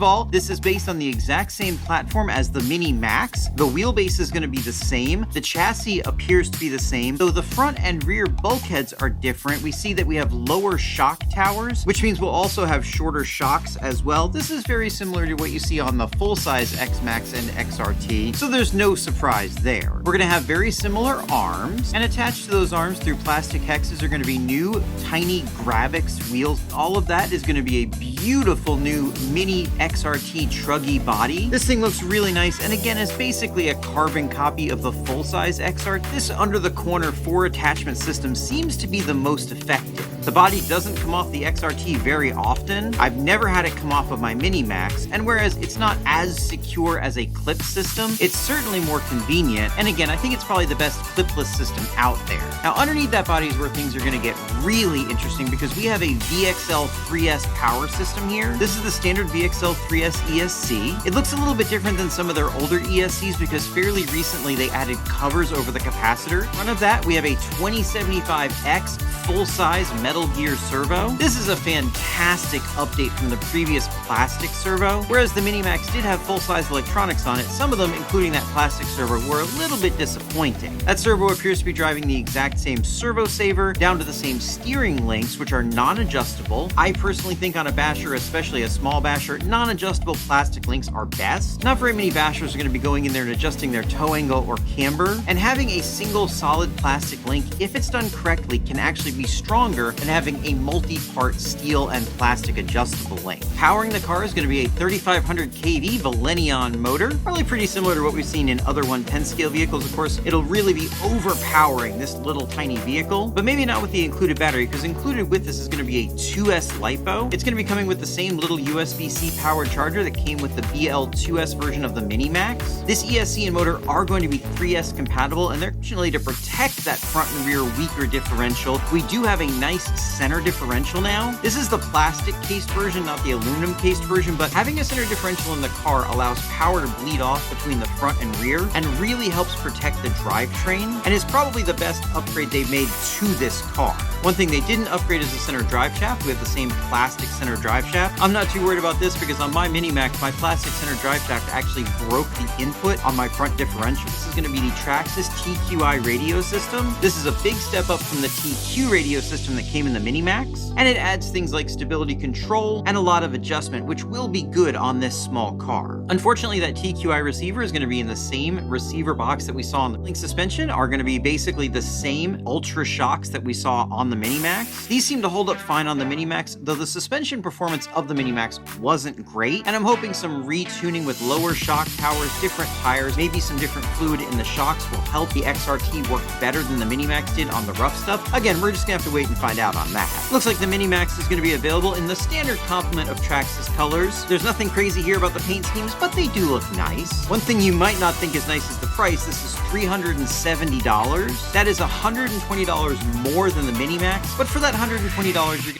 of all, this is based on the exact same platform as the Mini Max. The wheelbase is going to be the same. The chassis appears to be the same, though the front and rear bulkheads are different. We see that we have lower shock towers, which means we'll also have shorter shocks as well. This is very similar to what you see on the full-size X-Max and XRT, so there's no surprise there. We're going to have very similar arms, and attached to those arms through plastic hexes are going to be new tiny Gravix wheels. All of that is going to be a beautiful new Mini XRT truggy body. This thing looks really nice, and again is basically a carbon copy of the full-size XRT. This under the corner 4 attachment system seems to be the most effective. The body doesn't come off the XRT very often. I've never had it come off of my Mini Max, and whereas it's not as secure as a clip system, it's certainly more convenient, and again, I think it's probably the best clipless system out there. Now, underneath that body is where things are going to get really interesting, because we have a VXL 3S power system here. This is the standard VXL 3S ESC. It looks a little bit different than some of their older ESCs because fairly recently they added covers over the capacitor. In front of that, we have a 2075X full-size Metal Gear servo. This is a fantastic update from the previous plastic servo. Whereas the Mini Max did have full-size electronics on it, some of them, including that plastic servo, were a little bit disappointing. That servo appears to be driving the exact same servo saver, down to the same steering links, which are non-adjustable. I personally think on a basher, especially a small basher, non-adjustable plastic links are best. Not very many bashers are going to be going in there and adjusting their toe angle or camber, and having a single solid plastic link, if it's done correctly, can actually be stronger than having a multi-part steel and plastic adjustable link. Powering the car is going to be a 3500 kV Valenion motor, probably pretty similar to what we've seen in other 110 scale vehicles. Of course, it'll really be overpowering this little tiny vehicle, but maybe not with the included battery, because included with this is going to be a 2S LiPo. It's going to be coming with the same little USB-C powered charger that came with the BL2S version of the Mini Max. This ESC and motor are going to be 3S compatible, and they're actually to protect that front and rear weaker differential. We do have a nice center differential now. This is the plastic cased version, not the aluminum cased version, but having a center differential in the car allows power to bleed off between the front and rear and really helps protect the drivetrain, and is probably the best upgrade they've made to this car. One thing they didn't upgrade is the center drive shaft. We have the same plastic center drive shaft. I'm not too worried about this because on my Mini Max, my plastic center drive shaft actually broke the input on my front differential. This is going to be the Traxxas TQI radio system. This is a big step up from the TQ radio system that came in the Mini Max, and it adds things like stability control and a lot of adjustment, which will be good on this small car. Unfortunately, that TQI receiver is going to be in the same receiver box that we saw on the link suspension, are going to be basically the same ultra shocks that we saw on the Mini Max. These seem to hold up fine on the Mini Max, though the suspension performance of the Mini Max wasn't great, and I'm hoping some retuning with lower shock towers, different tires, maybe some different fluid in the shocks will help the XRT work better than the Mini Max did on the rough stuff. Again, we're just gonna have to wait and find out on that. Looks like the Mini Max is gonna be available in the standard complement of Traxxas colors. There's nothing crazy here about the paint schemes, but they do look nice. One thing you might not think is nice is the price. This is $370. That is $120 more than the Mini Max, but for that $120, you're